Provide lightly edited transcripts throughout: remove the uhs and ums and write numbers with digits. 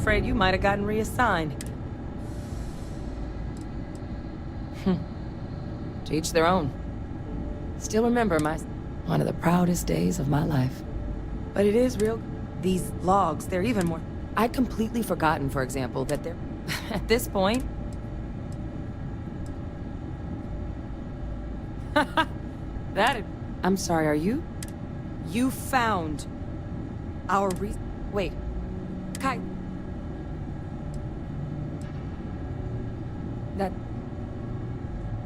afraid you might have gotten reassigned. To each their own. Still remember one of the proudest days of my life. But it is real. These logs, they're even more... I'd completely forgotten, for example, that they're... At this point... I'm sorry, are you? You found... our Wait. Kai...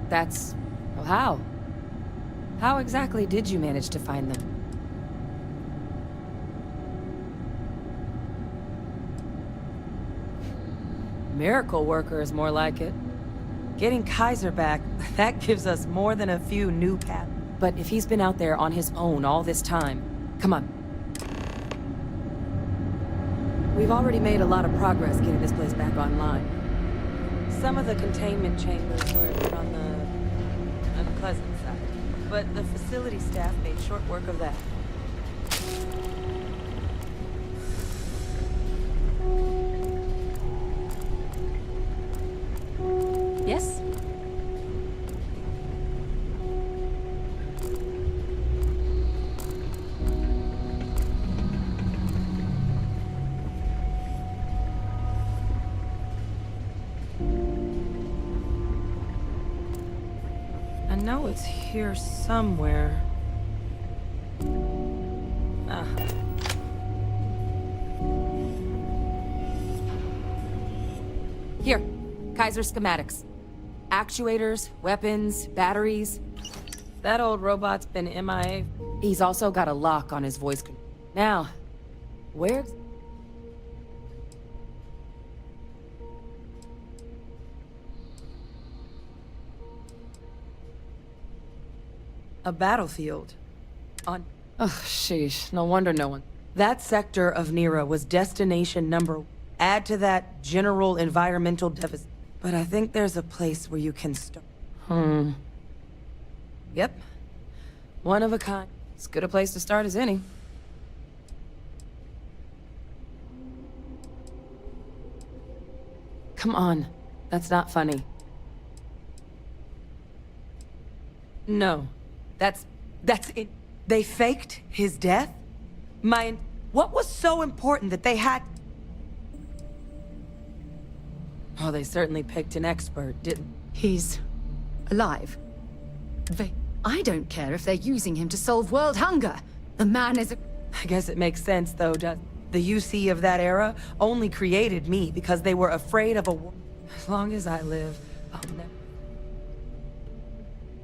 That's... Well, how? How exactly did you manage to find them? Miracle worker is more like it. Getting Kaiser back, that gives us more than a few new paths. But if he's been out there on his own all this time, come on. We've already made a lot of progress getting this place back online. Some of the containment chambers were on the unpleasant side, but the facility staff made short work of that. Yes? I know it's here somewhere. Here, Kaiser schematics. Actuators, weapons, batteries. That old robot's been MIA. He's also got a lock on his voice. Now, where's... A battlefield. Oh, sheesh. No wonder no one... That sector of Nera was destination number... Add to that general environmental deficit. But I think there's a place where you can start. Yep. One of a kind. As good a place to start as any. Come on. That's not funny. No. That's it. They faked his death? What was so important that they had... Oh, they certainly picked an expert, didn't... He's... alive. I don't care if they're using him to solve world hunger. The man is a... I guess it makes sense, though, does... The UC of that era only created me because they were afraid of a war. As long as I live, I'll never...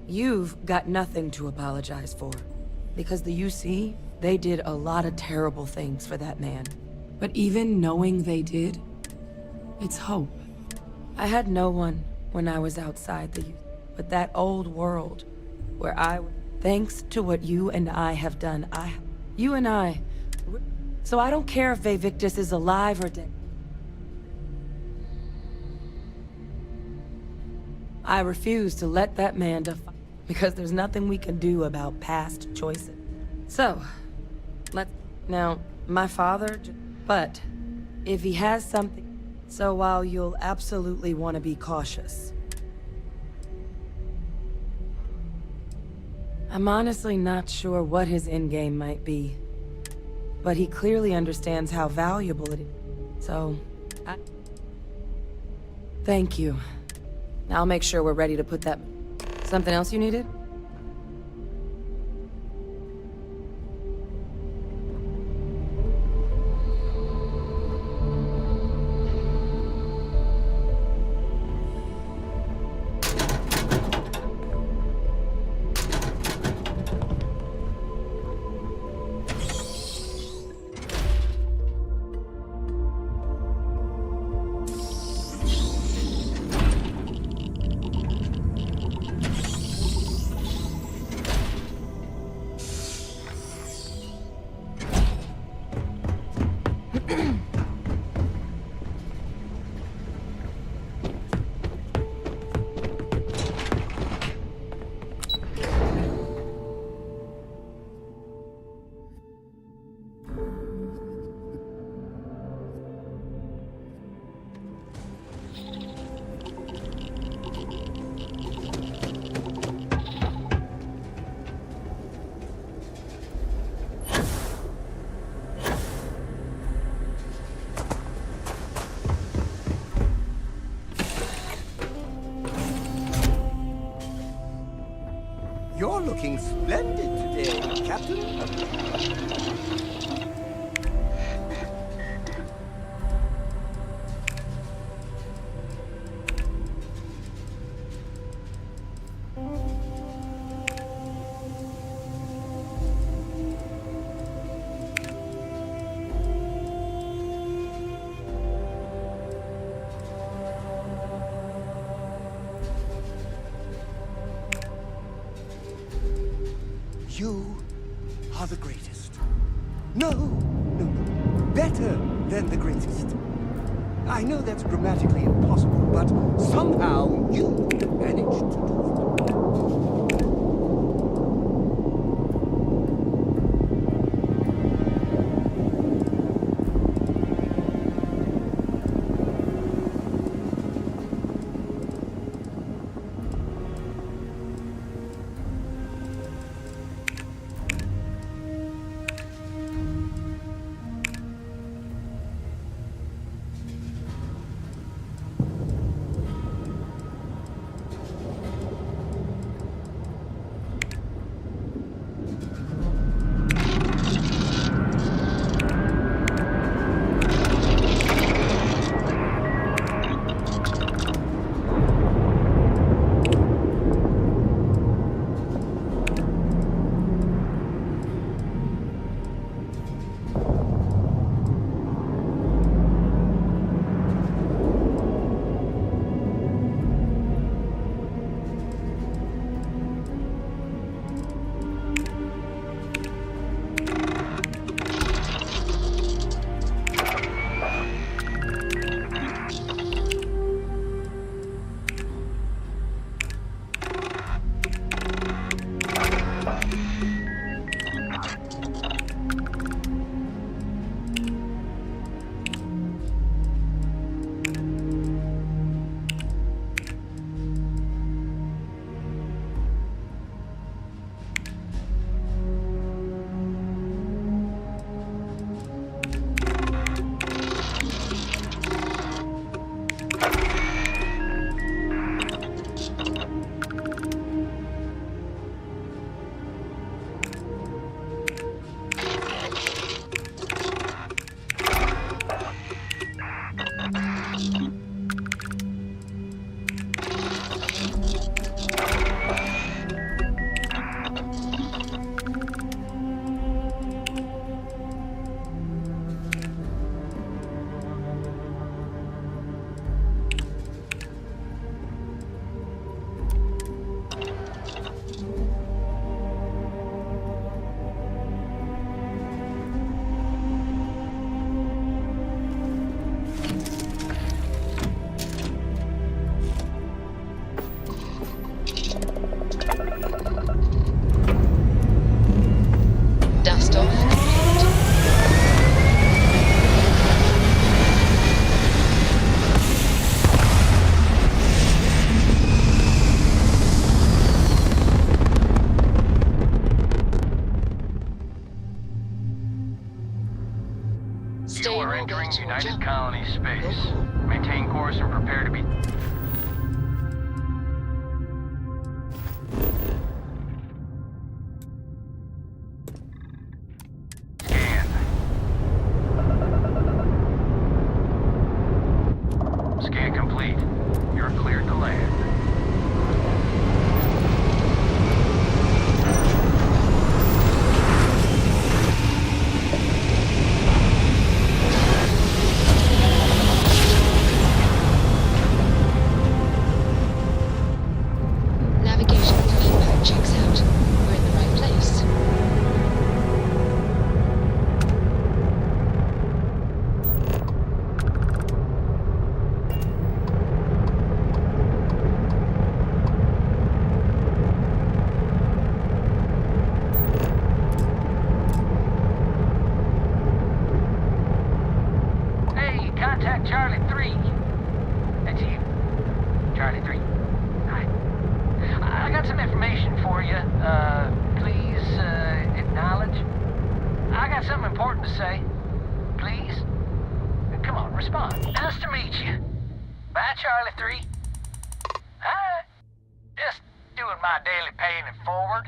You've got nothing to apologize for. Because the UC, they did a lot of terrible things for that man. But even knowing they did, it's hope. I had no one when I was outside the UC, but that old world where thanks to what you and I have done, you and I... So I don't care if Victus is alive or dead. I refuse to let that man define, because there's nothing we can do about past choices. So, now, my father, but if he has something, so while you'll absolutely want to be cautious. I'm honestly not sure what his endgame might be, but he clearly understands how valuable it is. So, thank you. I'll make sure we're ready to put that... Something else you needed? You're looking splendid today, Captain. You are the greatest. No, no, better than the greatest. I know that's grammatically impossible, but somehow you managed to do it. You are entering United Colony space. Maintain course and prepare to be... Scan. Scan complete. You're cleared to land. Contact Charlie 3. That's you. Charlie 3. Hi. I got some information for you. Please, acknowledge. I got something important to say. Please. Come on, respond. Nice to meet you. Bye, Charlie 3. Hi. Just doing my daily paying it forward.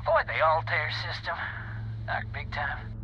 Avoid the Altair system. Like big time.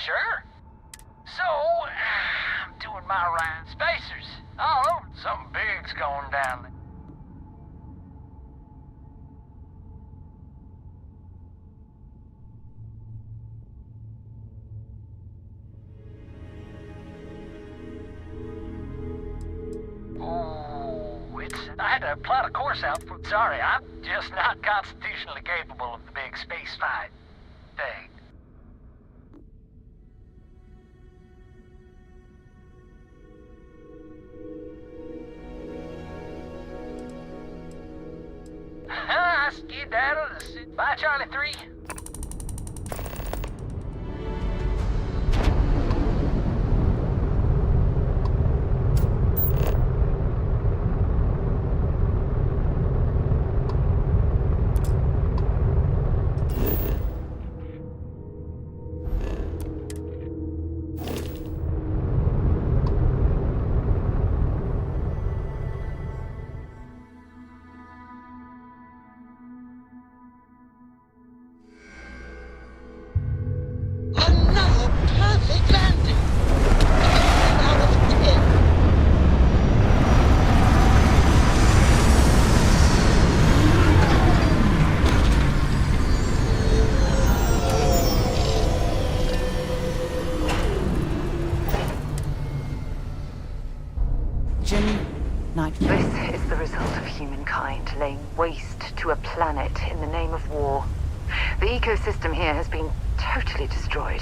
Sure. So, I'm doing my round. Spacers. Oh, something big's going down. Oh, I had to plot a course out for... Sorry, I'm just not constitutionally capable of the big space fight thing. Skedaddle. Bye, Charlie 3. Another perfect landing. 10 out of 10. Jim, Nightmare. This is the result of humankind laying waste to a planet in the name of war. The ecosystem here has been totally destroyed.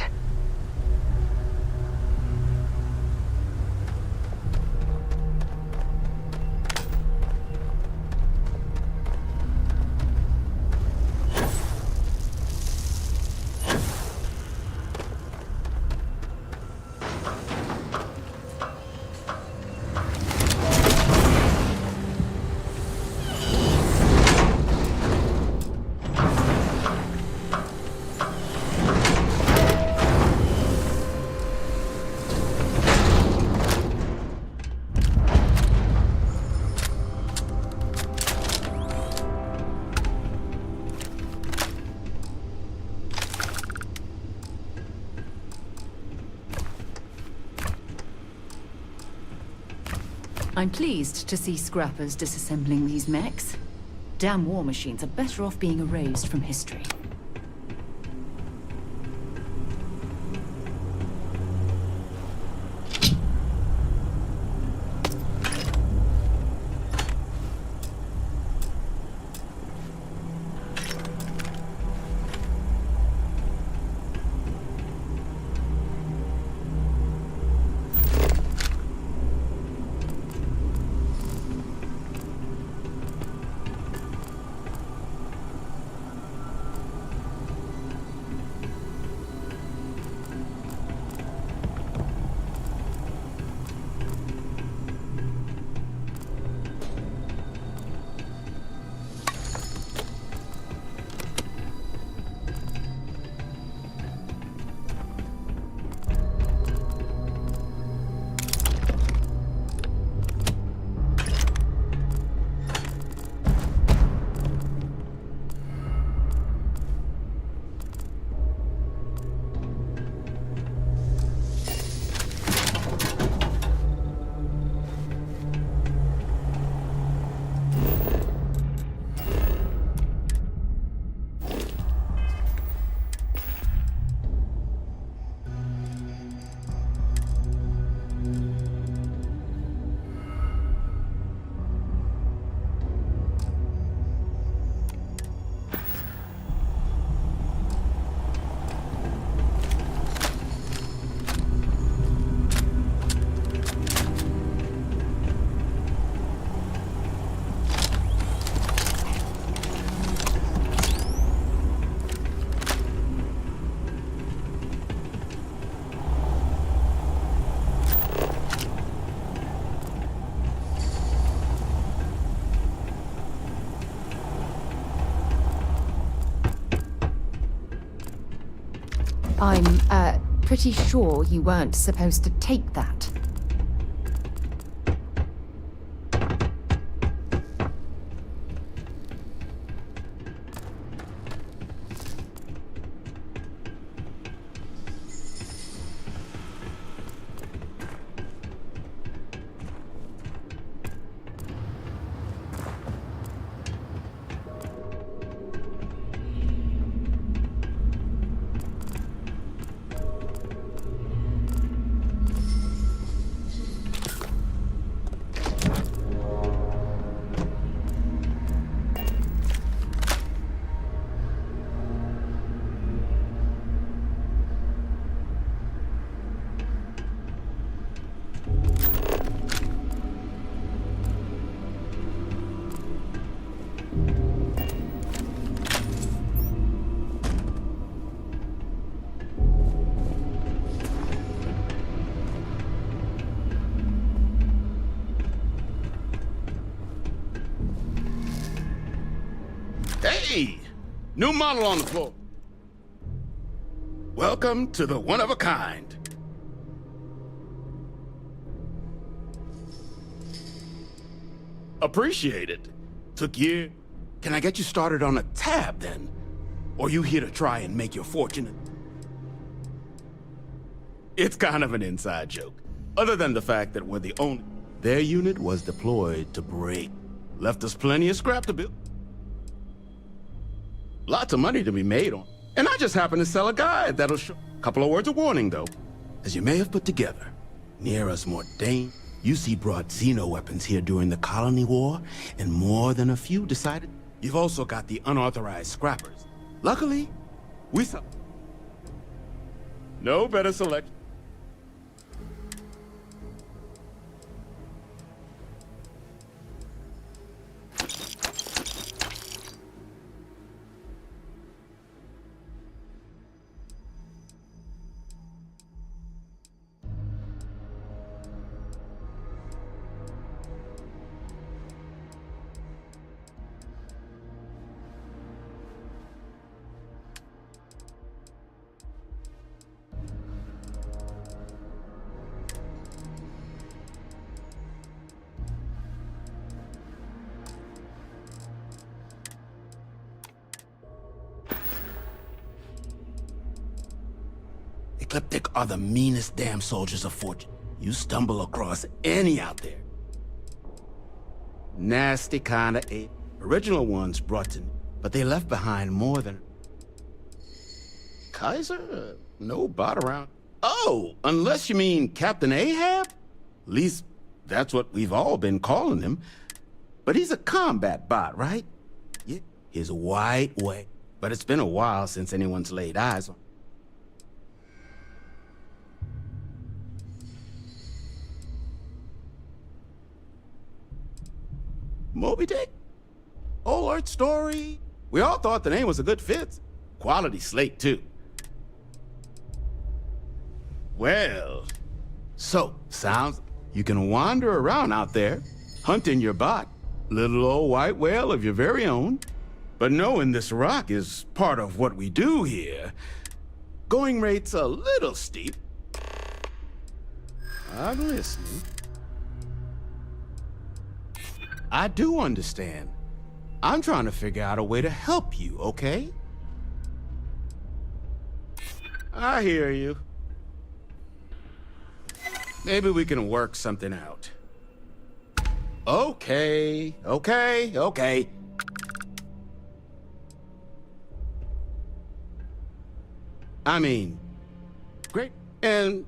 I'm pleased to see scrappers disassembling these mechs. Damn war machines are better off being erased from history. I'm, pretty sure you weren't supposed to take that. Hey! New model on the floor. Welcome to the one-of-a-kind. Appreciate it. Took years. Can I get you started on a tab, then? Or you here to try and make your fortune? It's kind of an inside joke. Other than the fact that we're the only... Their unit was deployed to break. Left us plenty of scrap to build. Lots of money to be made on. And I just happen to sell a guide that'll show... Couple of words of warning, though. As you may have put together, near us Mordain, UC brought Xeno weapons here during the Colony War, and more than a few decided... You've also got the unauthorized scrappers. Luckily, we saw... No better selection. Ecliptic are the meanest damn soldiers of fortune. You stumble across any out there. Nasty kinda ape. Original ones brought to... But they left behind more than... Kaiser? No bot around. Oh, unless you mean Captain Ahab? At least, that's what we've all been calling him. But he's a combat bot, right? Yeah, his white way. But it's been a while since anyone's laid eyes on... Moby Dick? Old Earth story? We all thought the name was a good fit. Quality slate, too. Well, so, sounds you can wander around out there, hunting your bot. Little old white whale of your very own. But knowing this rock is part of what we do here, going rate's a little steep. I'm listening. I do understand. I'm trying to figure out a way to help you, okay? I hear you. Maybe we can work something out. Okay. I mean, great. And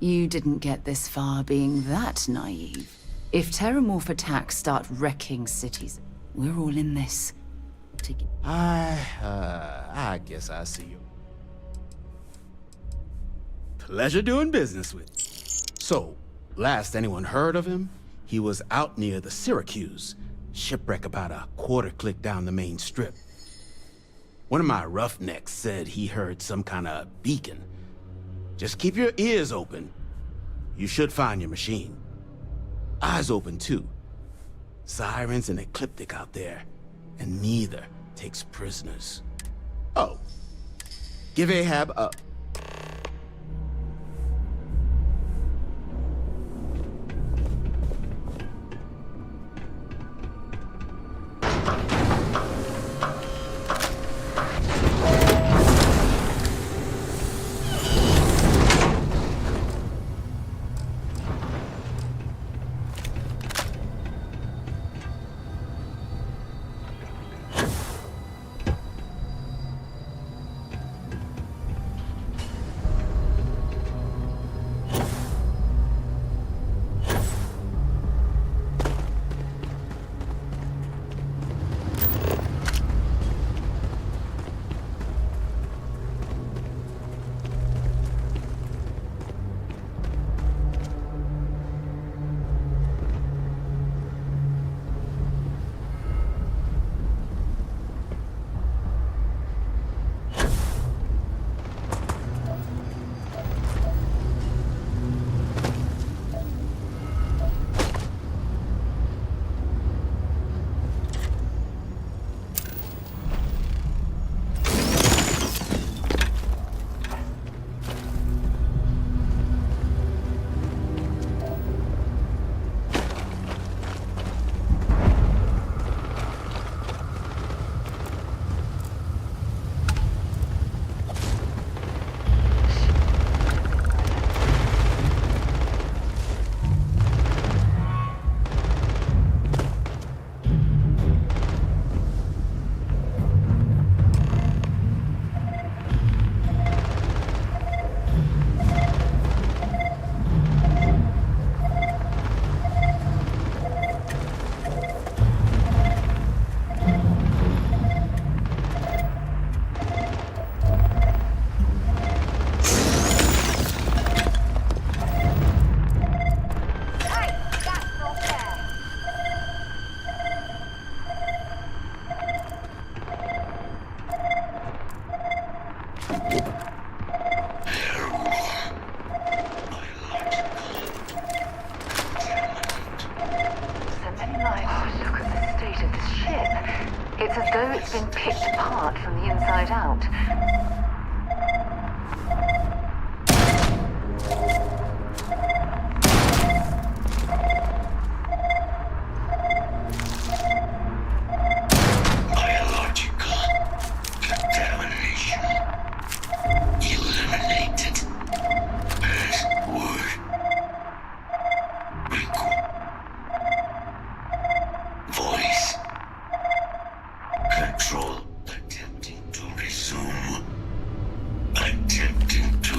You didn't get this far being that naive. If terramorph attacks start wrecking cities, we're all in this together. I guess I see you. Pleasure doing business with you. So, last anyone heard of him, he was out near the Syracuse. Shipwreck about a quarter click down the main strip. One of my roughnecks said he heard some kind of beacon. Just keep your ears open. You should find your machine. Eyes open, too. Sirens and Ecliptic out there. And neither takes prisoners. Oh, give Ahab a... It's as though it's been picked apart from the inside out. Biological contamination. Eliminated. Password. Voice. Control. Attempting to resume. Attempting to.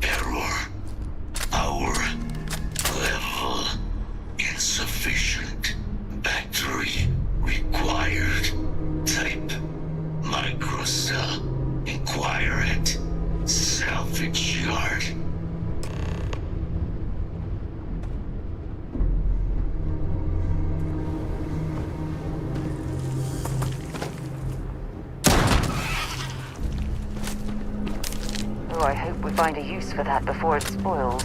Error. Power. Level. Insufficient. Battery. Required. Type. Microcell. Inquire it. Salvage yard. Oh, I hope we find a use for that before it spoils.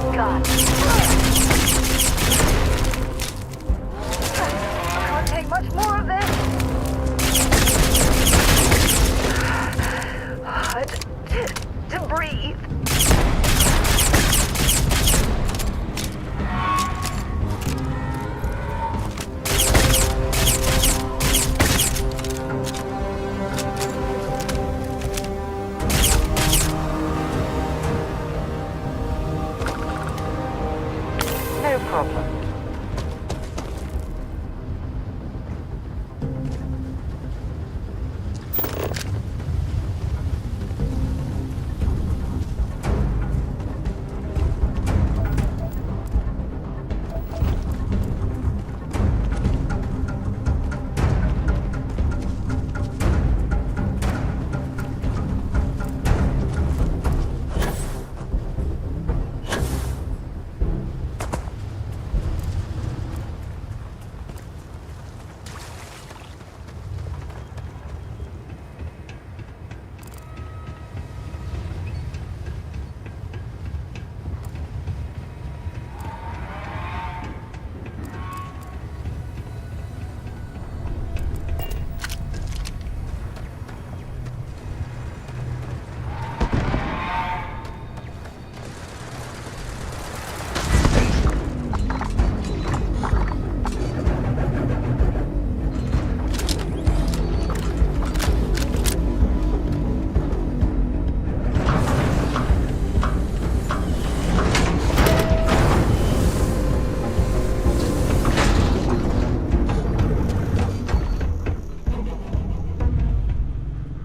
Good God. I can't take much more of this. To breathe. No problem.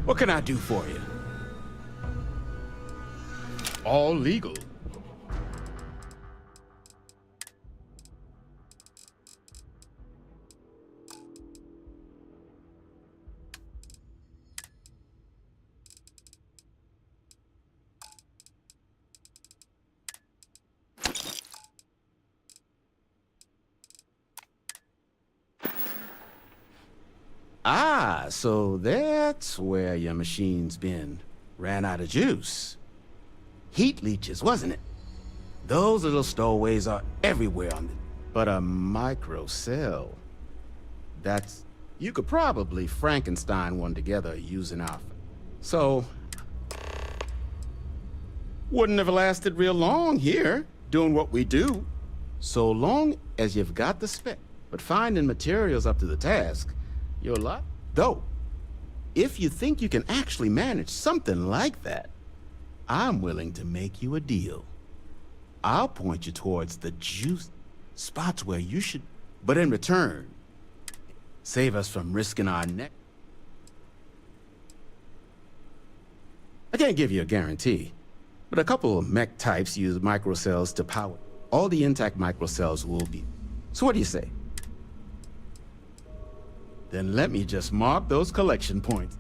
What can I do for you? All legal. Ah, so that's where your machine's been. Ran out of juice. Heat leeches, wasn't it? Those little stowaways are everywhere on it. But a microcell. That's... You could probably Frankenstein one together using our... So... Wouldn't have lasted real long here, doing what we do. So long as you've got the spec. But finding materials up to the task... You're lot. Though, if you think you can actually manage something like that, I'm willing to make you a deal. I'll point you towards the juice spots where you should, but in return, save us from risking our neck. I can't give you a guarantee, but a couple of mech types use microcells to power. All the intact microcells will be. So what do you say? Then let me just mark those collection points.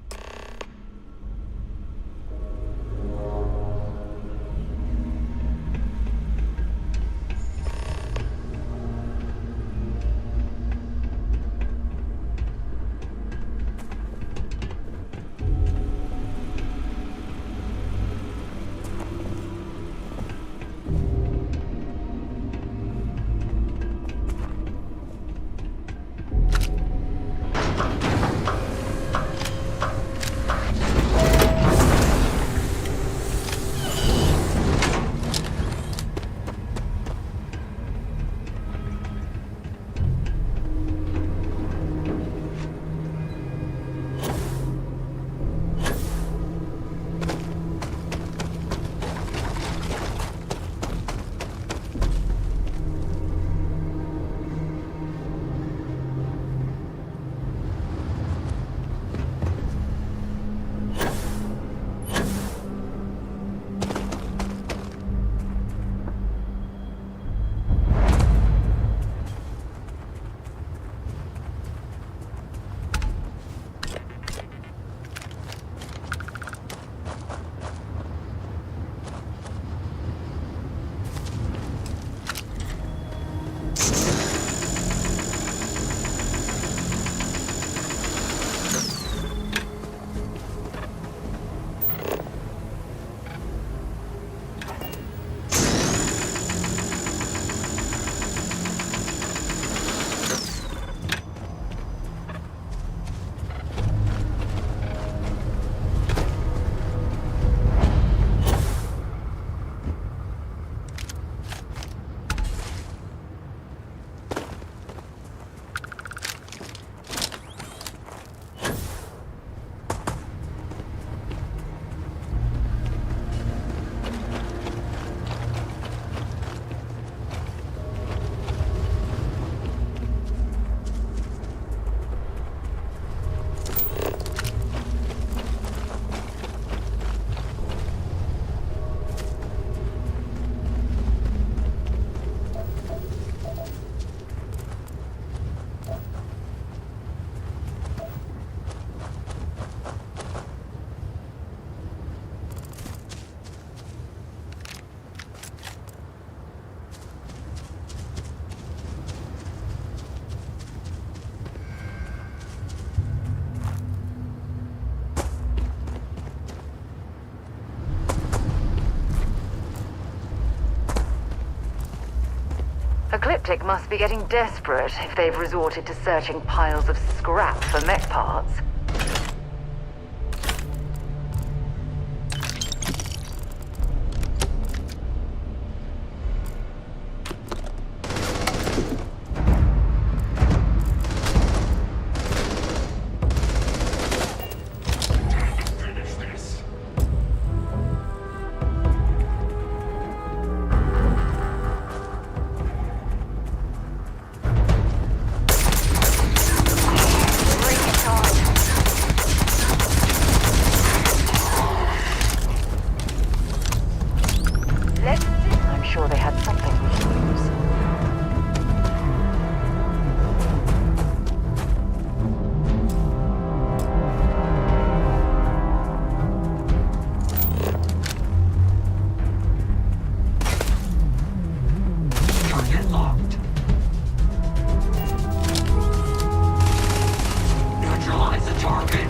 Ecliptic must be getting desperate if they've resorted to searching piles of scrap for mech parts. I'm sure they had something we can use. Target locked. Neutralize the target.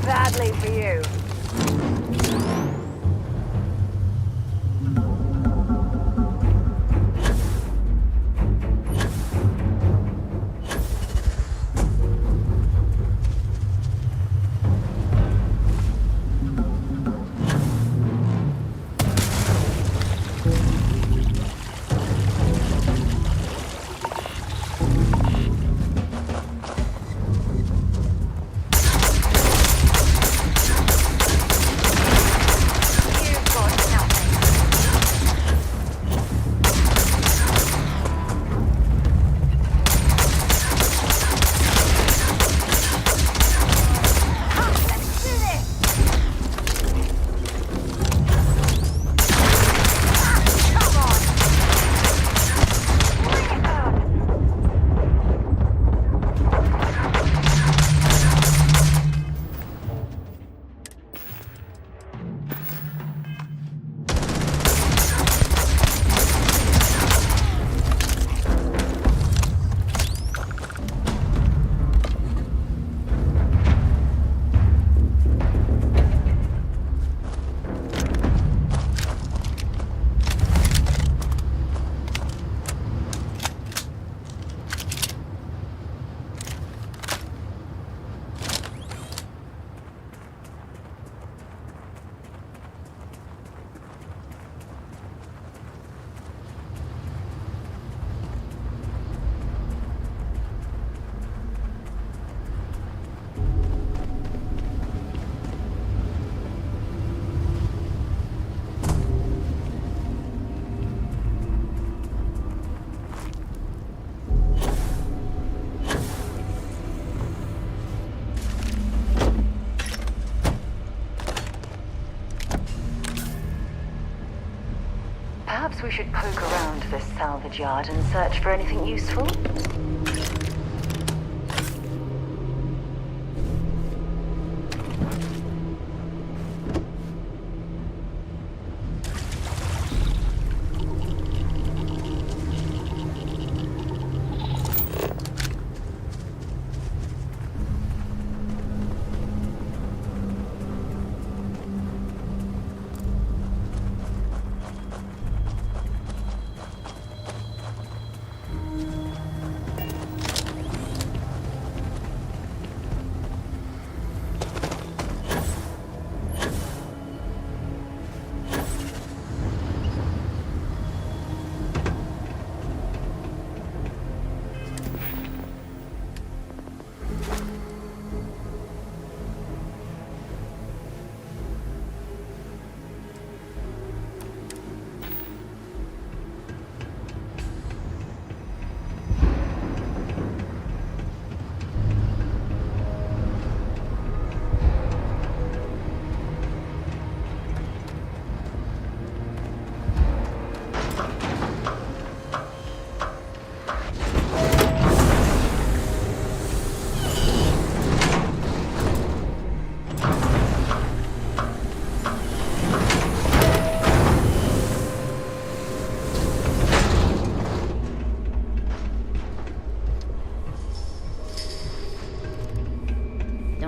Badly for you. Perhaps we should poke around this salvage yard and search for anything useful?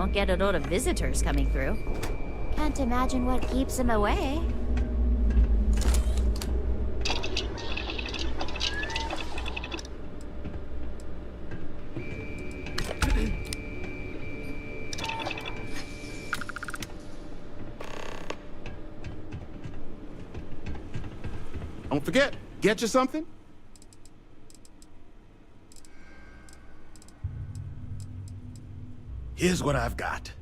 don't get a lot of visitors coming through. Can't imagine what keeps him away. Don't forget, get you something? Here's what I've got.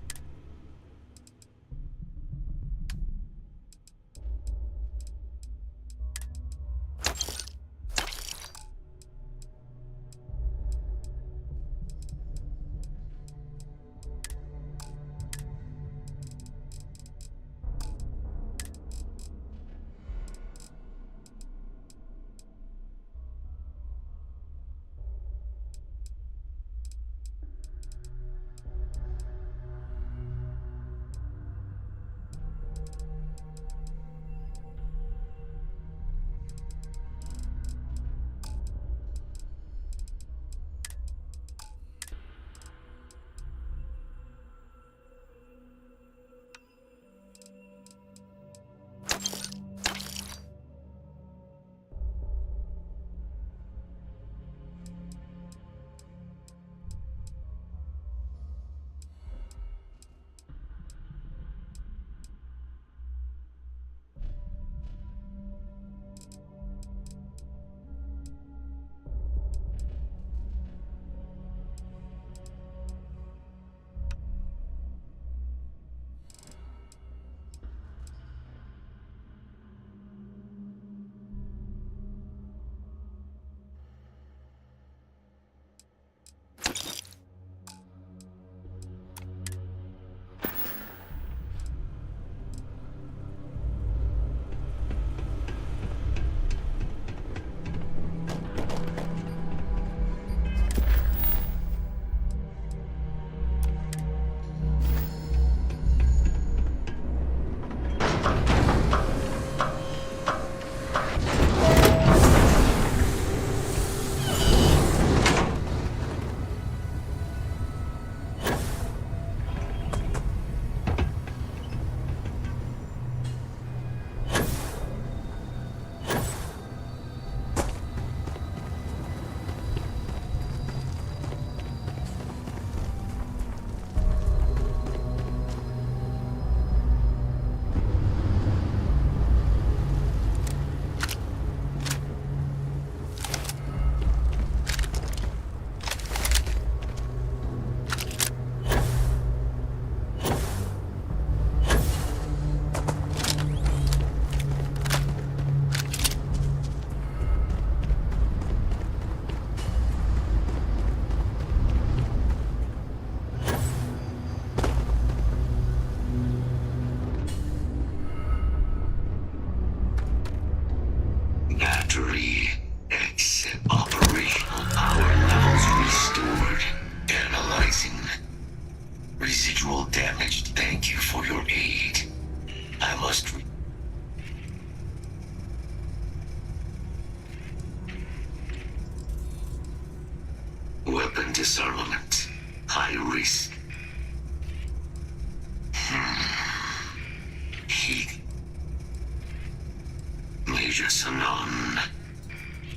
Battery X operational power levels restored. Analyzing. Residual damage. Thank you for your aid. I must weapon disarmament. High risk. Heat. Major Sanon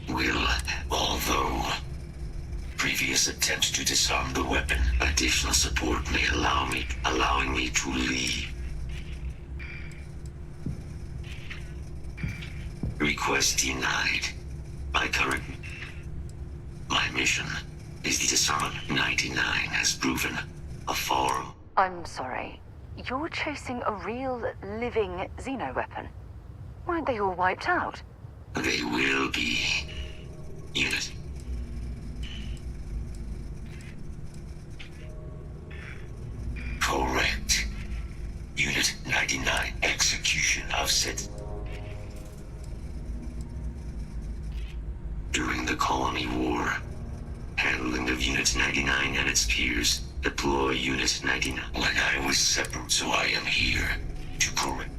will, although previous attempts to disarm the weapon, additional support may allowing me to leave. Request denied. My mission is the disarmament 99 has proven a forum. I'm sorry. You're chasing a real, living Xeno weapon. Weren't they all wiped out? They will be. Unit. Correct. Unit 99. Execution of set. During the Colony War, handling of Unit 99 and its peers, deploy Unit 99. When I was separate, so I am here to correct.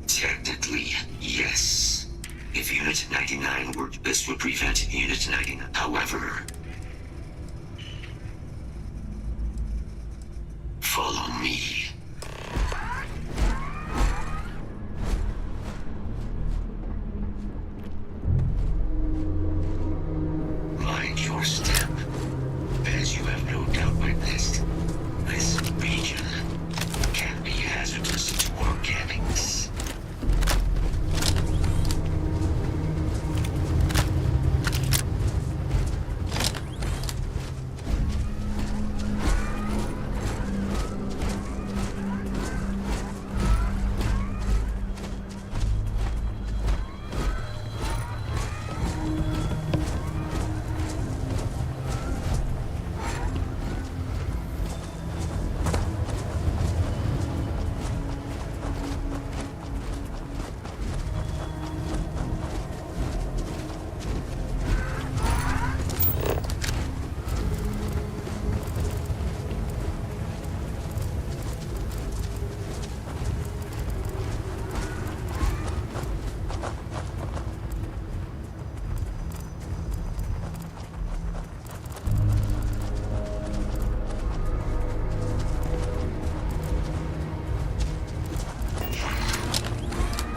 Technically, yes. If Unit 99 were, this would prevent Unit 99. However, step. As you have no doubt witnessed, this region can be hazardous to organics.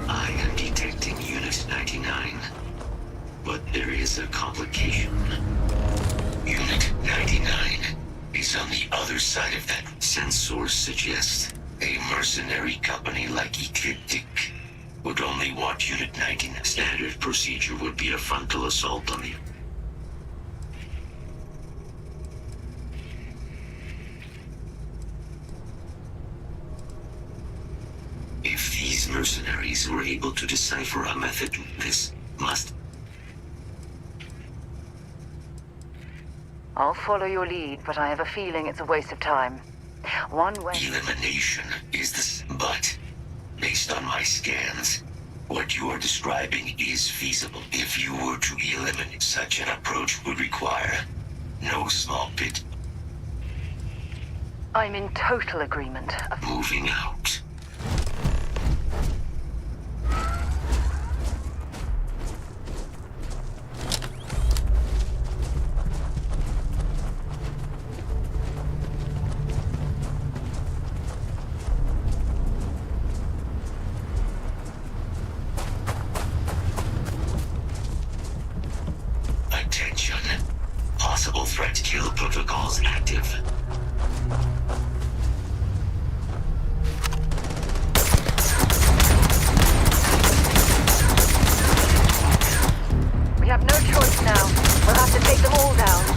I am detecting Unit 99, but there is a complication. Unit 99 is on the other side of that. Sensors suggest a mercenary company like Ecliptic would only want Unit 99. Standard procedure would be a frontal assault on the... If these mercenaries were able to decipher a method, this must... I'll follow your lead, but I have a feeling it's a waste of time. One way... Elimination is this, but based on my scans, what you are describing is feasible. If you were to eliminate, such an approach would require no small bit I'm in total agreement. moving out. Attention. Possible threat kill protocols active. We have no choice now. We'll have to take them all down.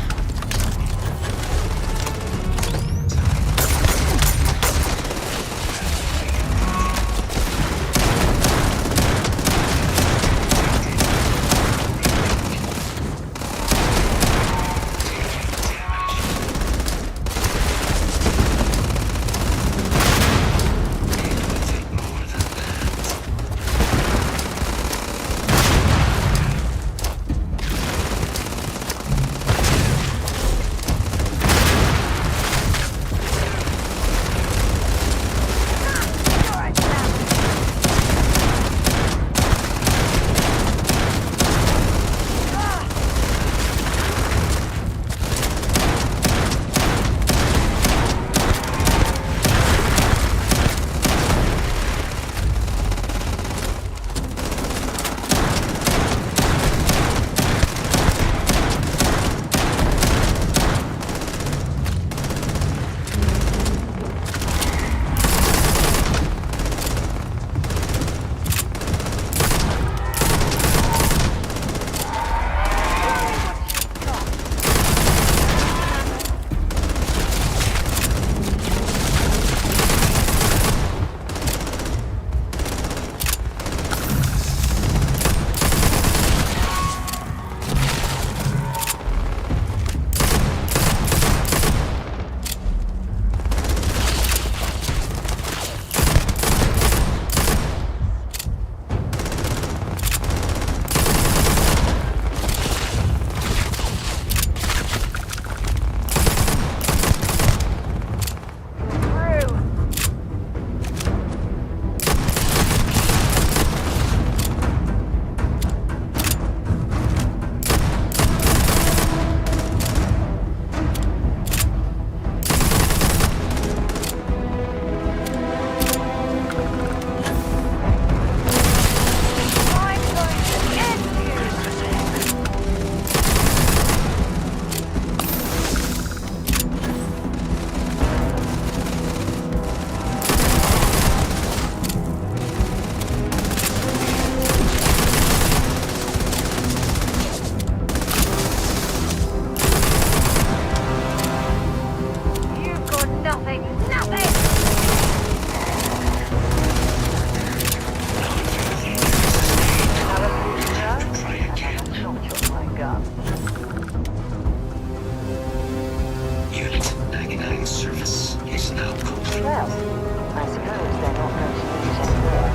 now complete. Well, I suppose they're not going to need it anymore.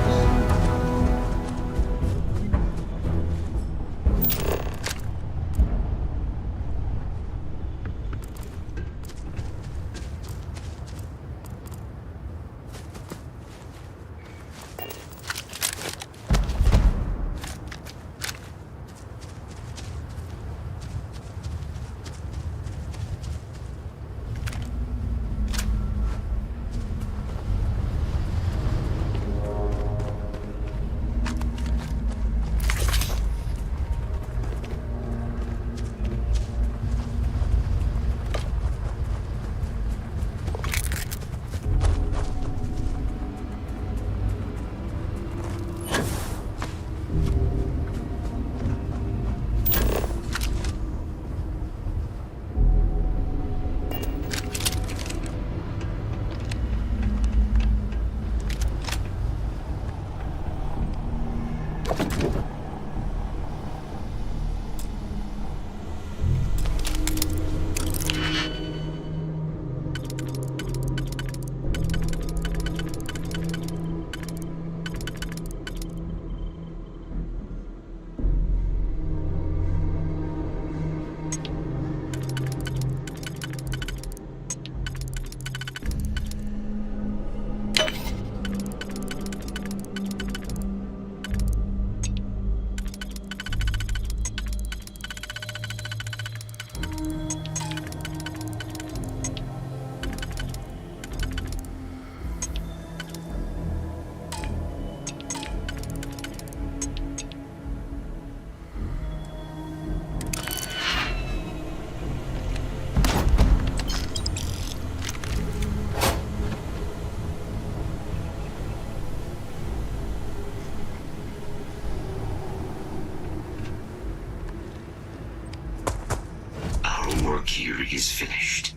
Work here is finished.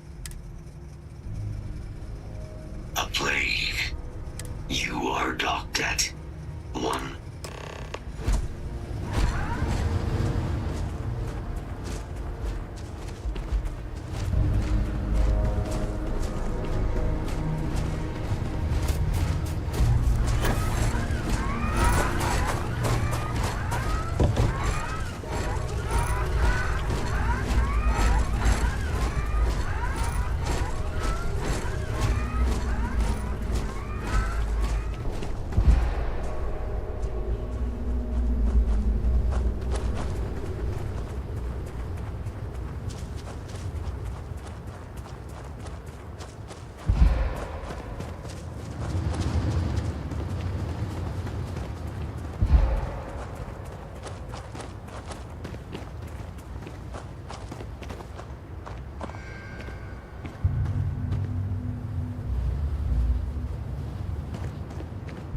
A plague. You are docked at 1.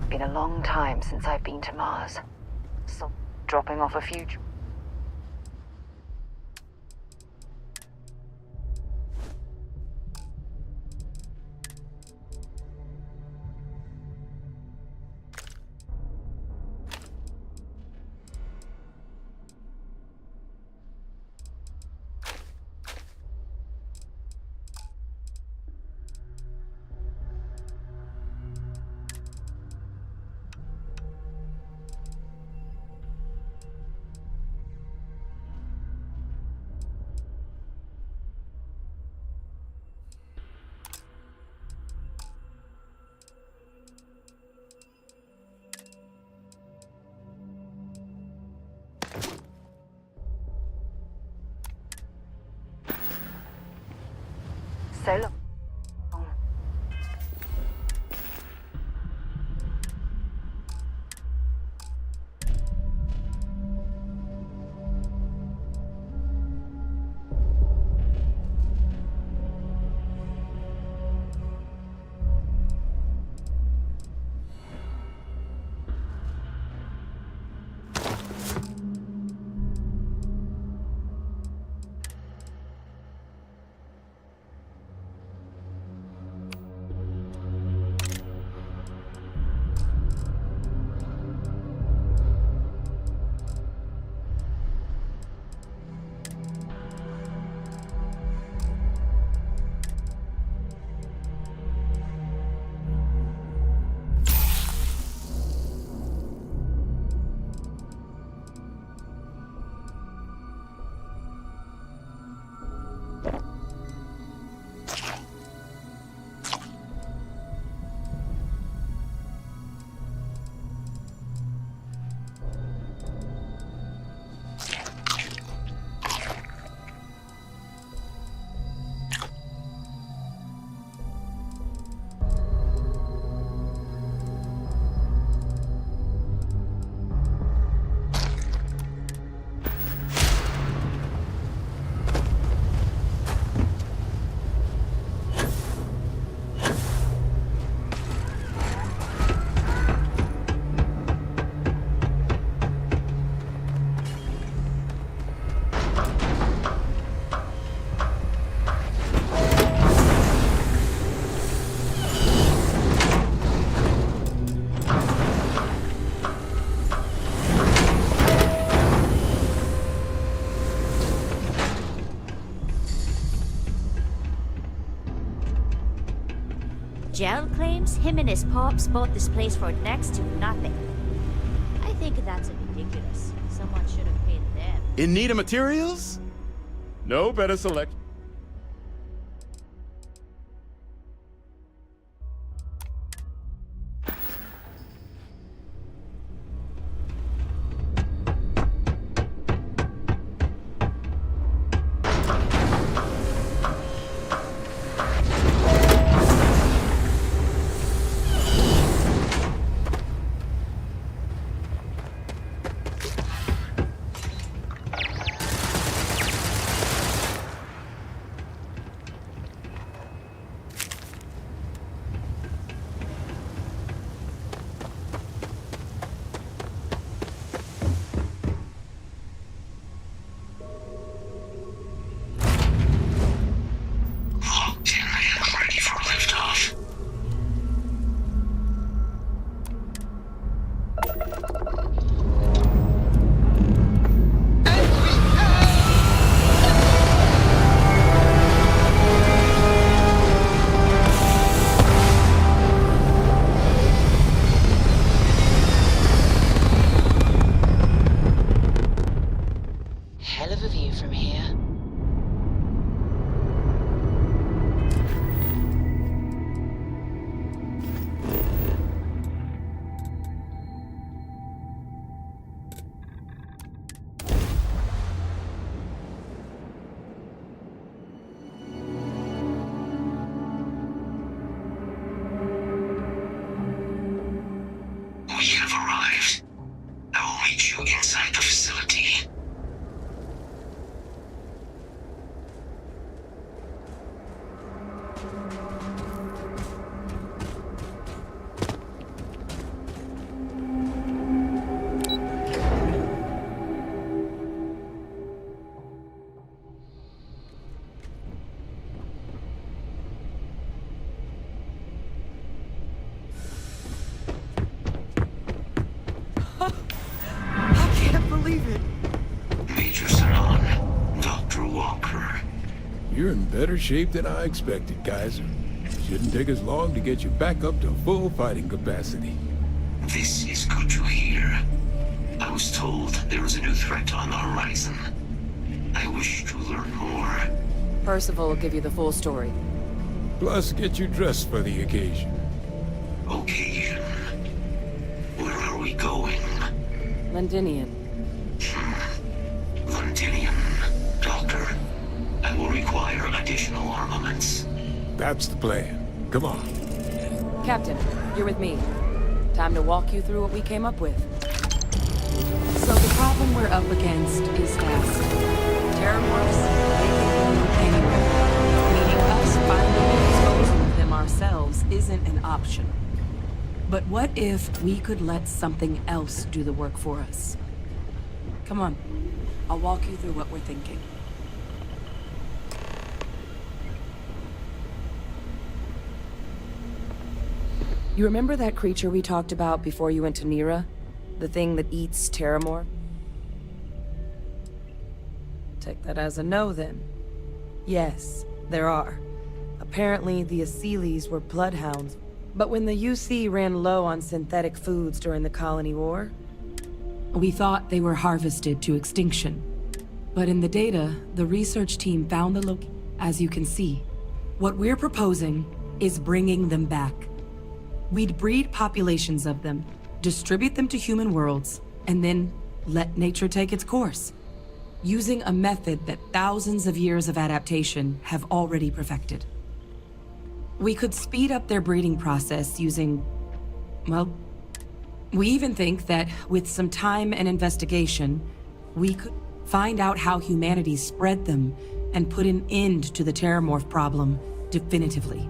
Been a long time since I've been to Mars. So, dropping off a few... So long. Gerald claims him and his pops bought this place for next to nothing. I think that's ridiculous. Someone should have paid them. In need of materials? No better select. Locked in and ready for liftoff. And we have... Hell of a view from here. We have arrived. I will meet you inside the facility. I can't believe it. Major Saran, Dr. Walker. You're in better shape than I expected, Kaiser. Shouldn't take us long to get you back up to full fighting capacity. This is good to hear. I was told there was a new threat on the horizon. I wish to learn more. Percival will give you the full story. Plus, get you dressed for the occasion. Occasion. Where are we going? Londinian. Londinium. Doctor, I will require additional armaments. That's the plan. Come on. Captain, you're with me. Time to walk you through what we came up with. So the problem we're up against is fast. Terramorphs, they can move anywhere. Meaning us finding and disposing of them ourselves isn't an option. But what if we could let something else do the work for us? Come on, I'll walk you through what we're thinking. You remember that creature we talked about before you went to Nira? The thing that eats Terramorph? Take that as a no, then. Yes, there are. Apparently, the Asylees were bloodhounds. But when the UC ran low on synthetic foods during the Colony War, we thought they were harvested to extinction. But in the data, the research team found the as you can see. What we're proposing is bringing them back. We'd breed populations of them, distribute them to human worlds, and then let nature take its course, using a method that thousands of years of adaptation have already perfected. We could speed up their breeding process using, well, we even think that with some time and investigation, we could find out how humanity spread them and put an end to the Terramorph problem definitively.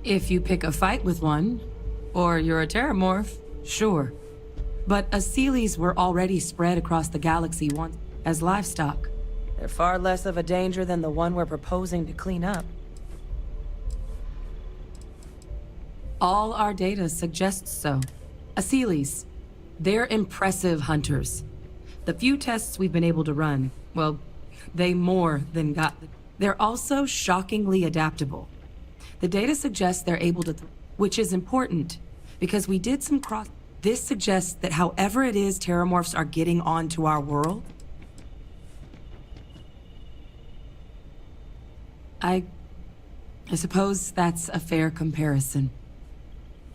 If you pick a fight with one, or you're a Terramorph, sure. But Asylees were already spread across the galaxy once as livestock. They're far less of a danger than the one we're proposing to clean up. All our data suggests so. Asylees, they're impressive hunters. The few tests we've been able to run, well, they more than got They're also shockingly adaptable. The data suggests they're able to, which is important, because we did some cross. This suggests that however it is terramorphs are getting onto our world, I suppose that's a fair comparison.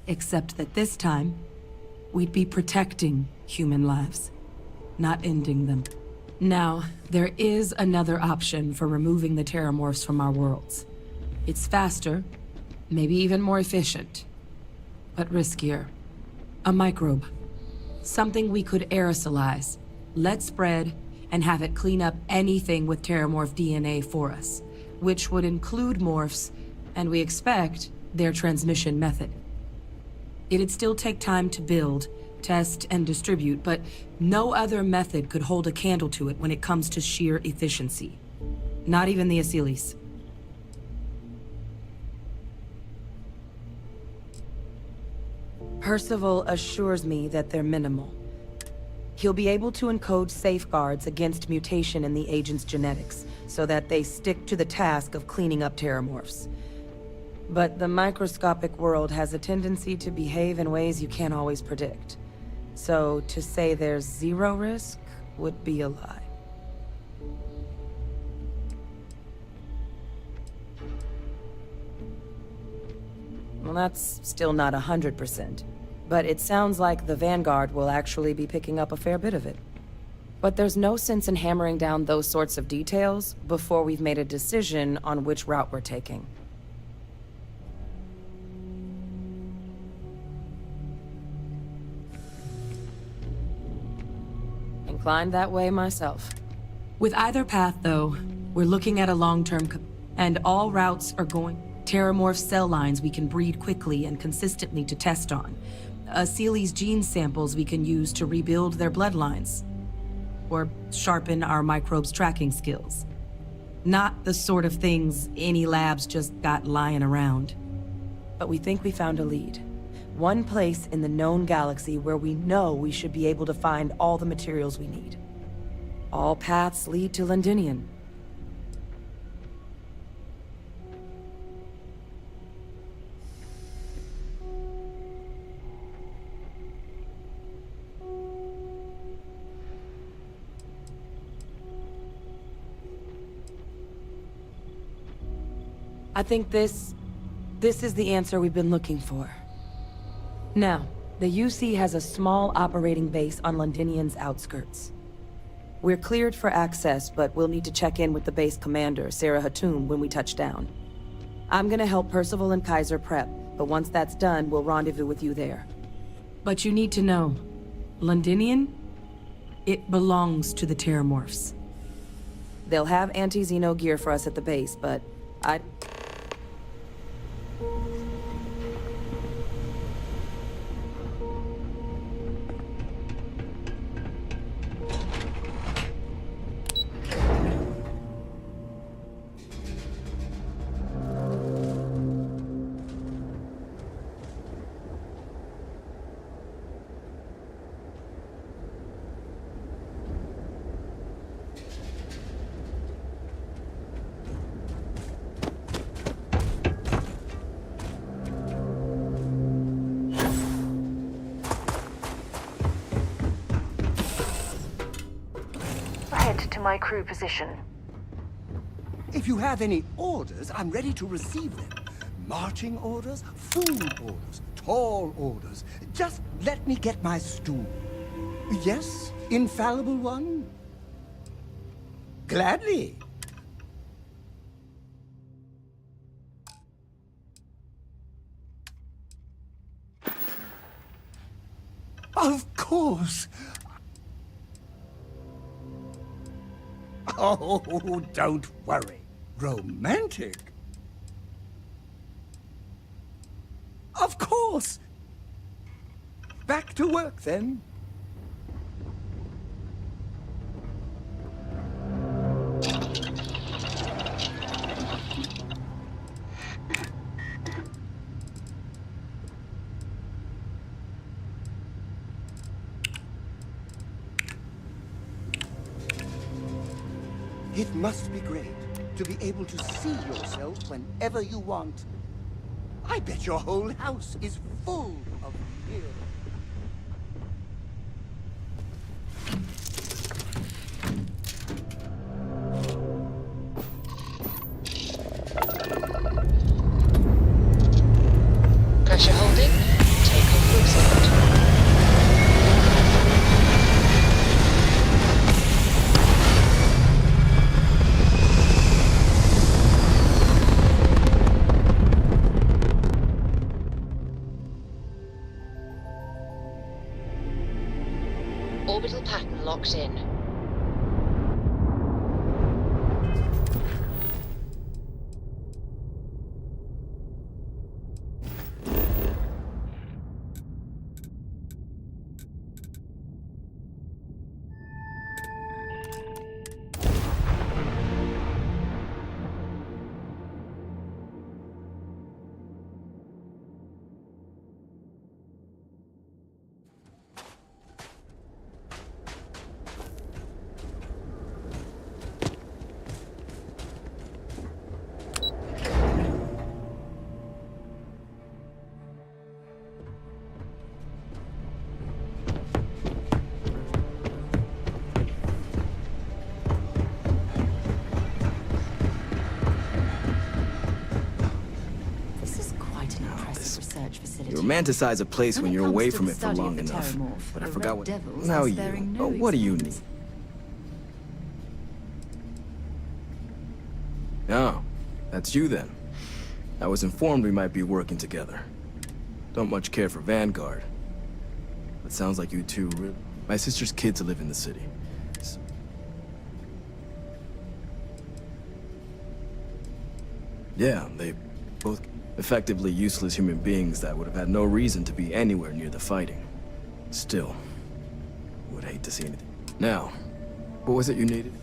Except that this time, we'd be protecting human lives, not ending them. Now, there is another option for removing the terramorphs from our worlds. It's faster, maybe even more efficient, but riskier. A microbe. Something we could aerosolize, let spread, and have it clean up anything with terramorph DNA for us, which would include morphs, and we expect their transmission method. It'd still take time to build, test, and distribute, but no other method could hold a candle to it when it comes to sheer efficiency. Not even the Asylees. Percival assures me that they're minimal. He'll be able to encode safeguards against mutation in the agent's genetics, so that they stick to the task of cleaning up terramorphs. But the microscopic world has a tendency to behave in ways you can't always predict. So to say there's zero risk would be a lie. Well, that's still not 100%. But it sounds like the Vanguard will actually be picking up a fair bit of it. But there's no sense in hammering down those sorts of details before we've made a decision on which route we're taking. Inclined that way myself. With either path, though, we're looking at a long-term and all routes are going terramorph cell lines we can breed quickly and consistently to test on. Asylees gene samples we can use to rebuild their bloodlines. Or sharpen our microbes tracking skills. Not the sort of things any labs just got lying around. But we think we found a lead. One place in the known galaxy where we know we should be able to find all the materials we need. All paths lead to Londinian. I think this is the answer we've been looking for. Now, the UC has a small operating base on Londinian's outskirts. We're cleared for access, but we'll need to check in with the base commander, Sarah Hatum, when we touch down. I'm gonna help Percival and Kaiser prep, but once that's done, we'll rendezvous with you there. But you need to know, Londinian, it belongs to the Terramorphs. They'll have anti-Xeno gear for us at the base, but Head to my crew position. If you have any orders, I'm ready to receive them. Marching orders, food orders, tall orders. Just let me get my stool. Yes, infallible one? Gladly. Of course. Oh, don't worry. Romantic? Of course. Back to work, then. It must be great to be able to see yourself whenever you want. I bet your whole house is full of mirrors. Pressure holding. Takeoff resumed. Orbital pattern locked in. Facility. You romanticize a place when you're it away comes to from the it for study of long the enough. Terramorph, But I the forgot Red what. Devils Now are you. sparing no Oh, what do you need? examples. Oh, that's you then. I was informed we might be working together. Don't much care for Vanguard. But sounds like you two really. My sister's kids live in the city. Yeah, they both effectively useless human beings that would have had no reason to be anywhere near the fighting. Still, would hate to see anything. Now, what was it you needed?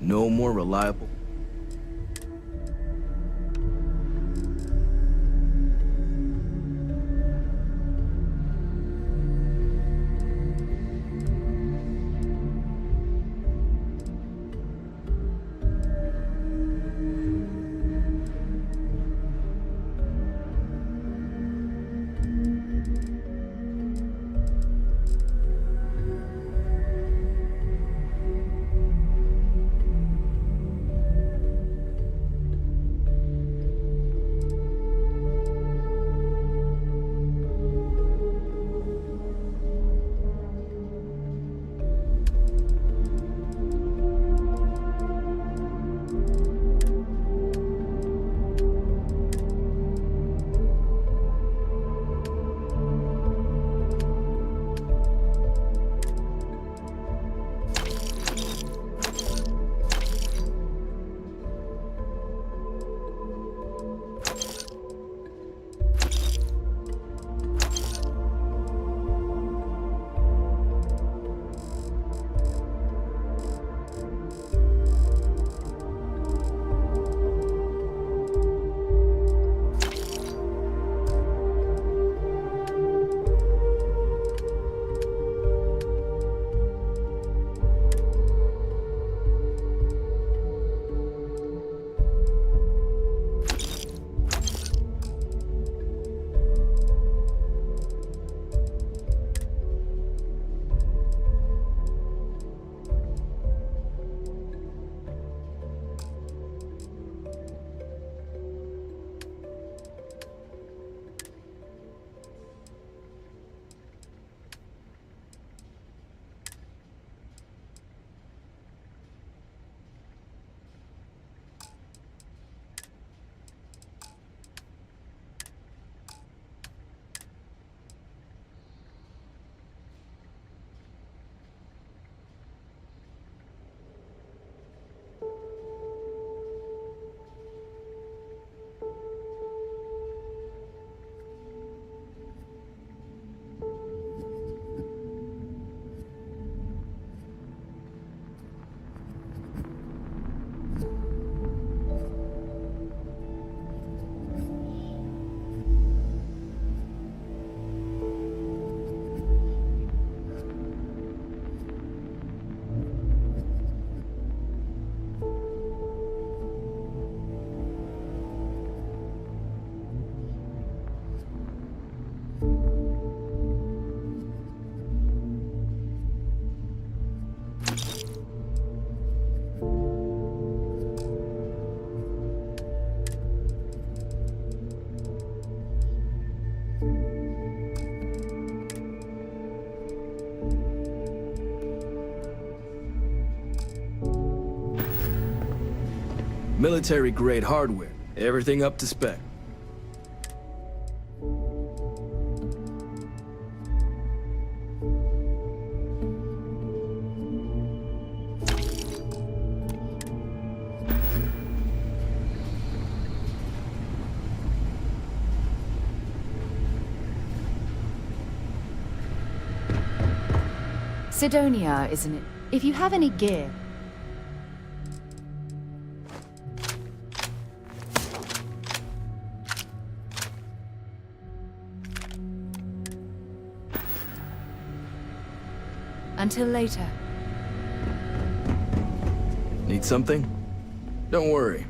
No more reliable. Military-grade hardware. Everything up to spec. Sidonia, isn't it? If you have any gear... Until later. Need something? Don't worry.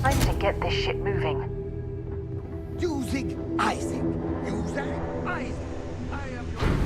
Time to get this shit moving. Using Isaac. Using Isaac. I am your...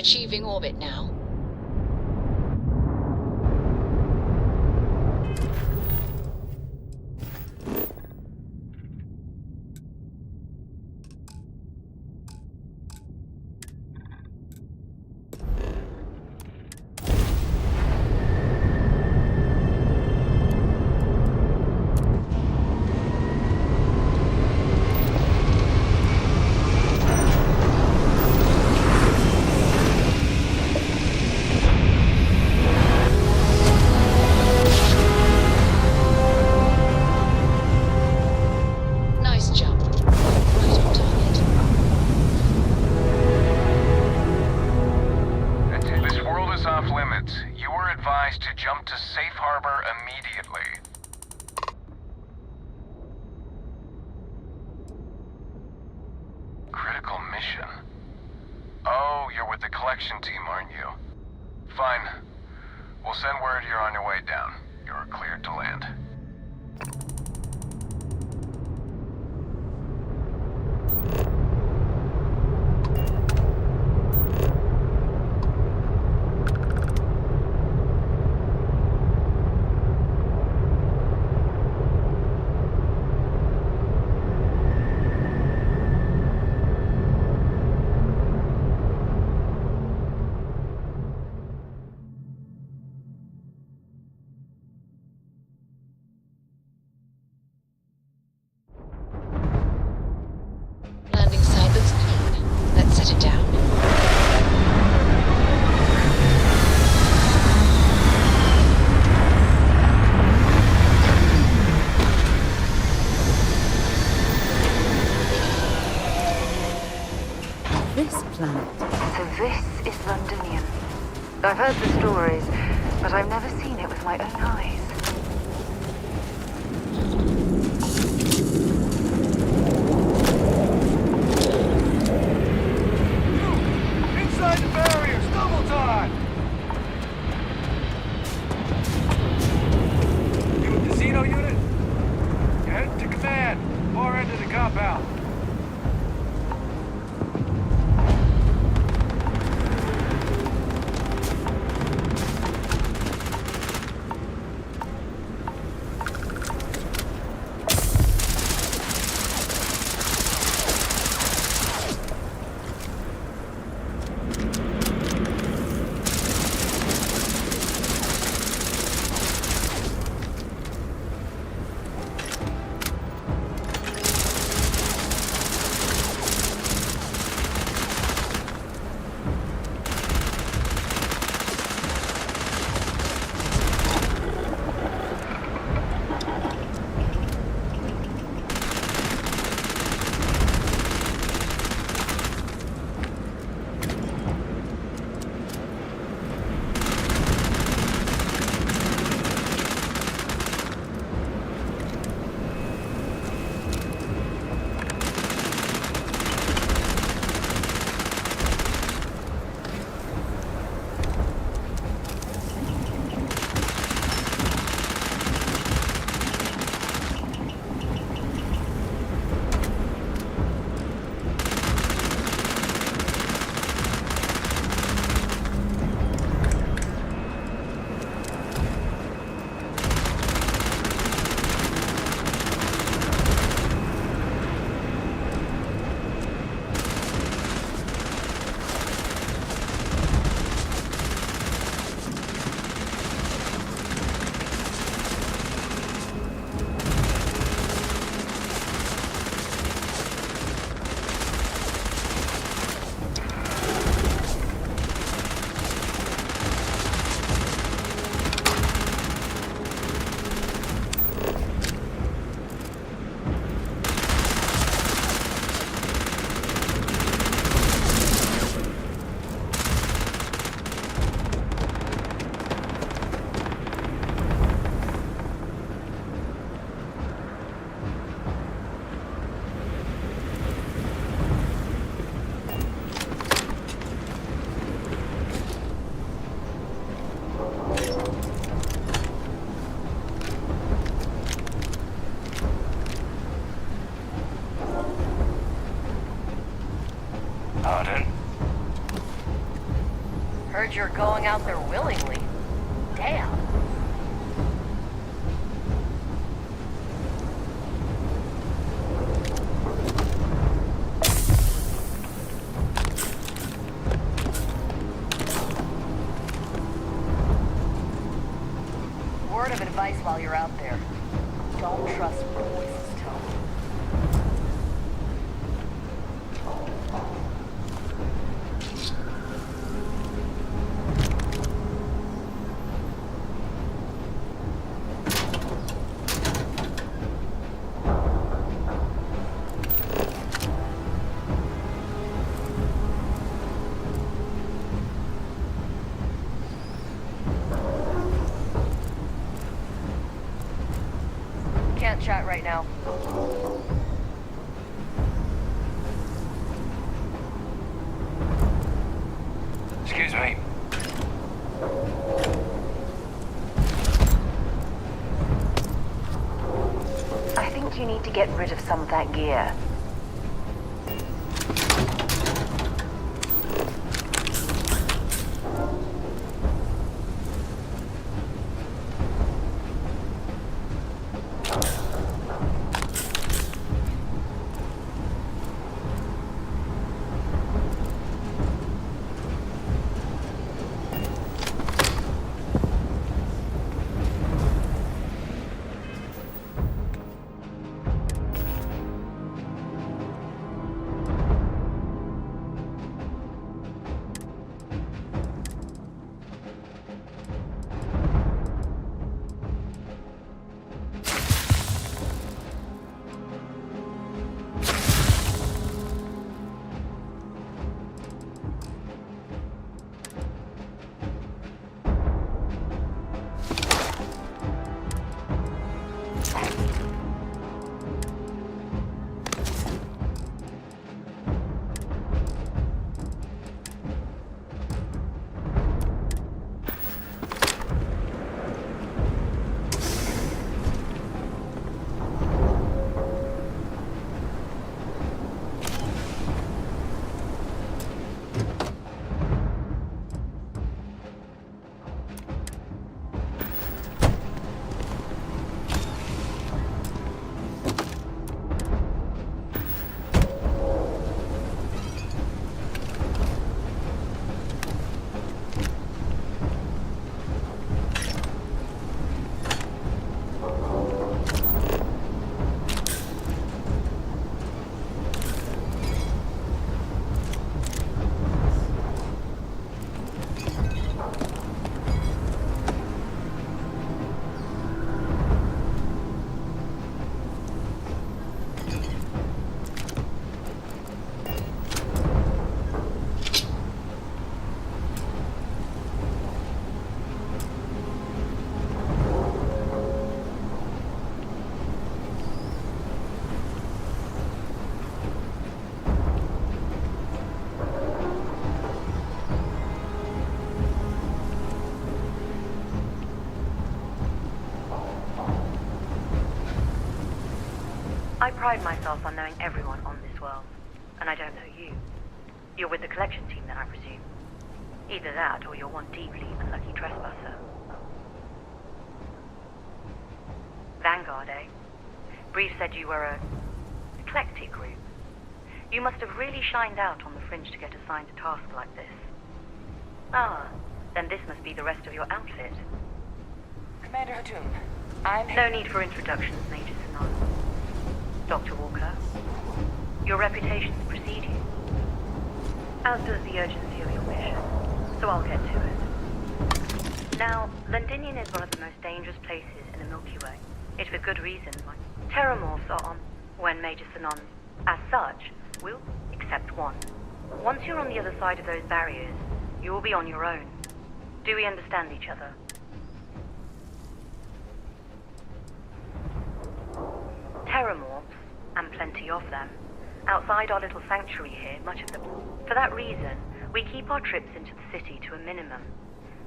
achieving orbit now. Nice jump. Right on target. This world is off limits. You were advised to jump to safe harbor immediately. Critical mission. Oh, you're with the collection team, aren't you? Fine. We'll send word you're on your way down. You're cleared to land. Landing site looks clean. Let's set it down. This planet. So this is Londonian. I've heard the stories, but I've never seen it with my own eyes. Inside the barriers, double time! You a casino unit? Head to command, far end of the compound. you're going out there willingly. Damn. Word of advice while you're out there. Don't trust voices, Tony. Can't chat right now. Excuse me. I think you need to get rid of some of that gear. I pride myself on knowing everyone on this world, and I don't know you. You're with the collection team then, I presume. Either that, or you're one deeply unlucky trespasser. Vanguard, eh? Brief said you were a eclectic group. You must have really shined out on the fringe to get assigned a task like this. Ah, then this must be the rest of your outfit. Commander Hatum, I'm... No need for introductions, Major Sinan. Dr. Walker, your reputations precede you, as does the urgency of your mission, so I'll get to it. Now, Londinian is one of the most dangerous places in the Milky Way. It's for good reason. Terramorphs are on when Major Sinan. As such, we'll accept one. Once you're on the other side of those barriers, you will be on your own. Do we understand each other? Terramorphs, and plenty of them, outside our little sanctuary here, much of them. For that reason, we keep our trips into the city to a minimum.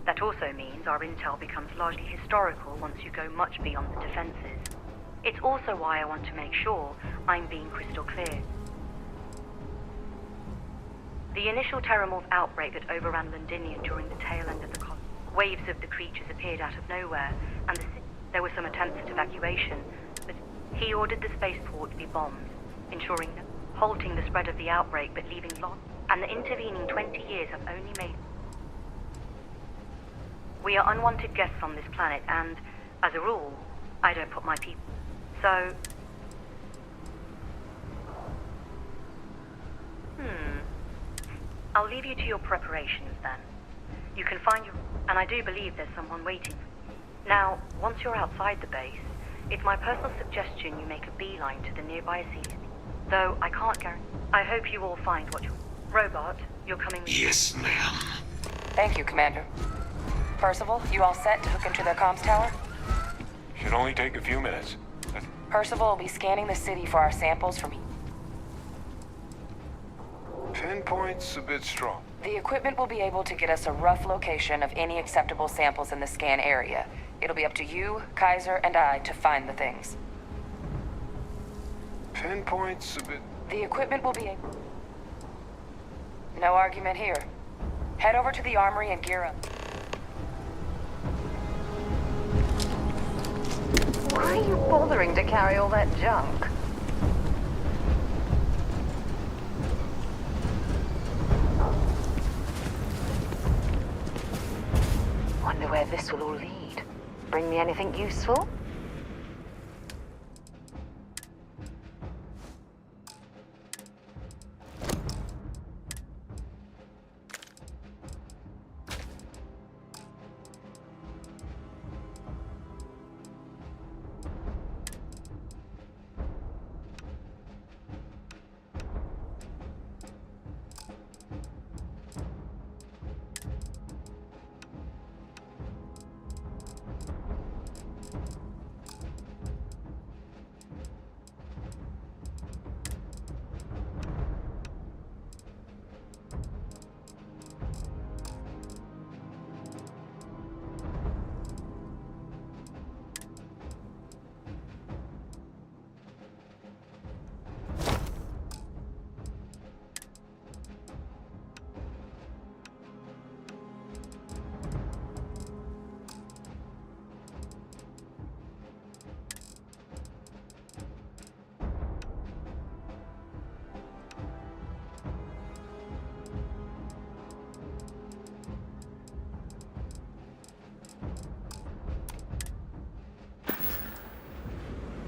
That also means our intel becomes largely historical once you go much beyond the defenses. It's also why I want to make sure I'm being crystal clear. The initial Terramorph outbreak that overran Londinium during the tail end of the waves of the creatures appeared out of nowhere, and there were some attempts at evacuation, but he ordered the spaceport to be bombed, ensuring halting the spread of the outbreak but leaving lots, and the intervening 20 years have only made... We are unwanted guests on this planet, and, as a rule, I don't put my people... So... I'll leave you to your preparations, then. You can find your... And I do believe there's someone waiting. Now, once you're outside the base, it's my personal suggestion you make a beeline to the nearby sea. Though I can't guarantee... I hope you all find what you... Robot, you're coming with... Yes, ma'am. Thank you, Commander. Percival, you all set to hook into their comms tower? Should only take a few minutes. Percival will be scanning the city for our samples from... Pinpoint's a bit strong. The equipment will be able to get us a rough location of any acceptable samples in the scan area. It'll be up to you, Kaiser, and I to find the things. Pinpoint's a bit... The equipment will be able... No argument here. Head over to the armory and gear up. Why are you bothering to carry all that junk? Wonder where this will all lead. Bring me anything useful?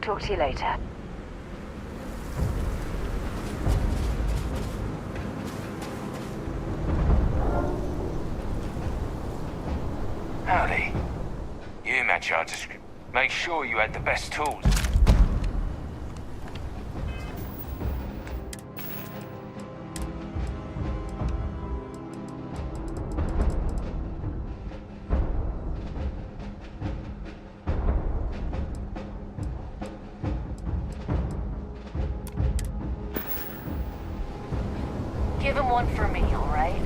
Talk to you later. Howdy. You match our description. Make sure you had the best tools. Give him one for me, all right?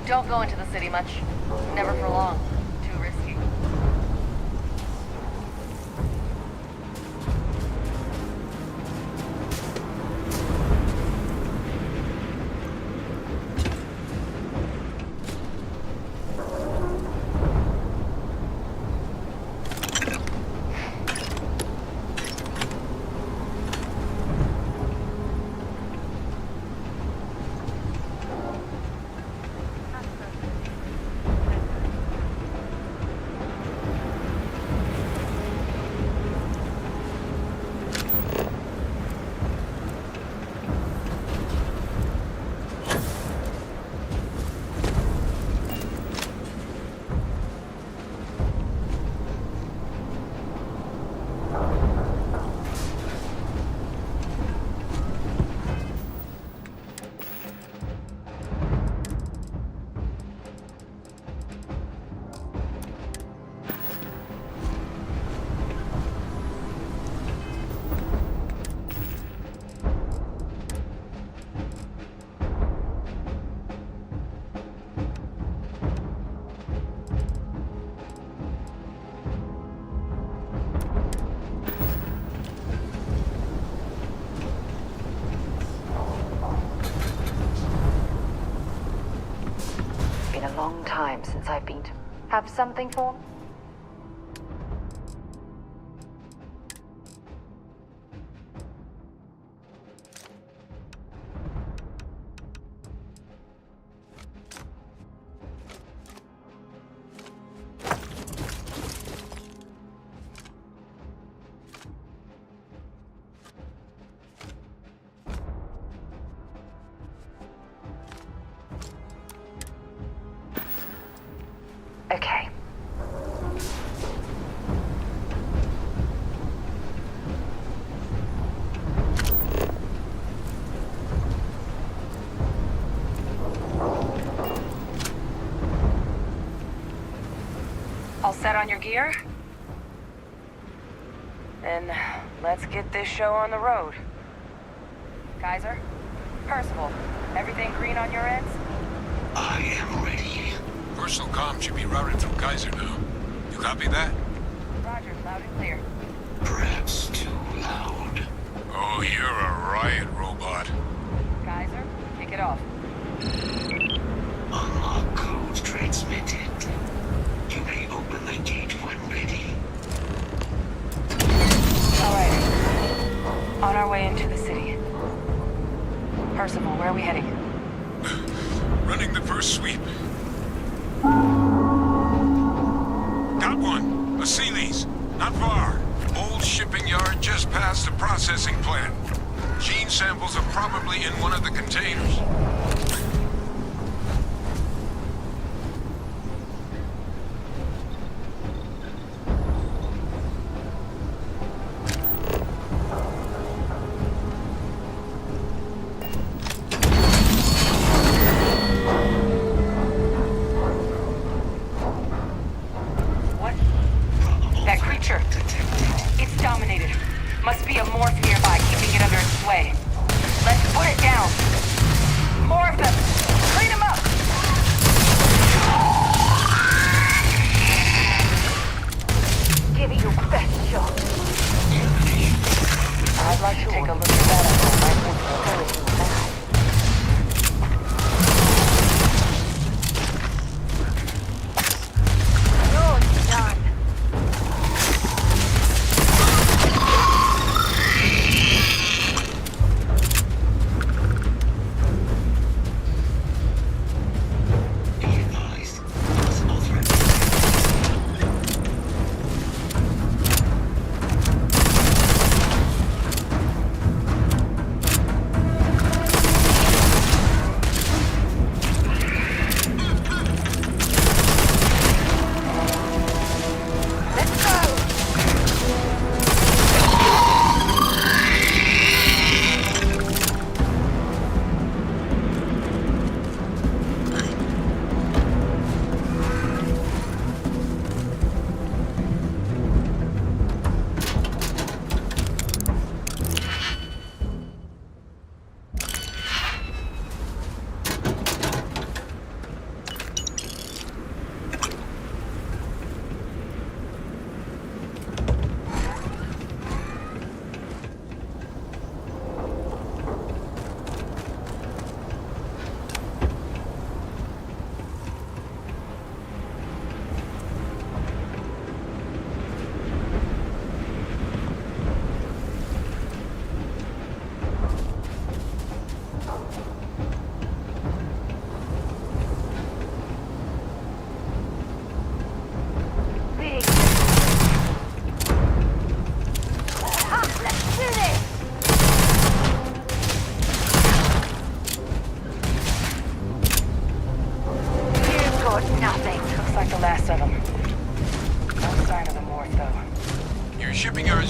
Don't go into the city much. Never for long. Too risky. time since I've been to... Have something for me? Okay. All set on your gear? Then let's get this show on the road. Kaiser? Percival, everything green on your ends? I am ready. Personal comm should be routed through Kaiser now. You copy that? Roger, loud and clear. Perhaps too loud. Oh, you're a riot robot. Kaiser, kick it off. Unlock code transmitted. You may open the gate when ready. Alright. On our way into the city. Percival, where are we heading? Running the first sweep. Got one. A Sealy's. Not far. Old shipping yard just past the processing plant. Gene samples are probably in one of the containers.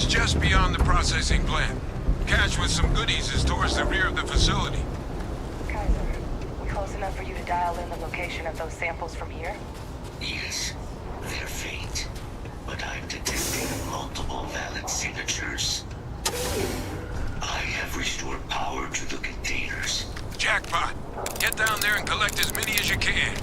Just beyond the processing plant. Cache with some goodies is towards the rear of the facility. Kaiser, we close enough for you to dial in the location of those samples from here? Yes, they're faint, but I'm detecting multiple valid signatures. I have restored power to the containers. Jackpot! Get down there and collect as many as you can.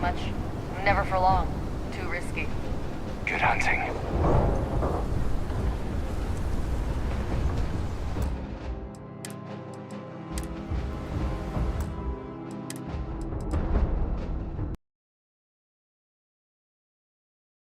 much. Never for long. Too risky. Good hunting.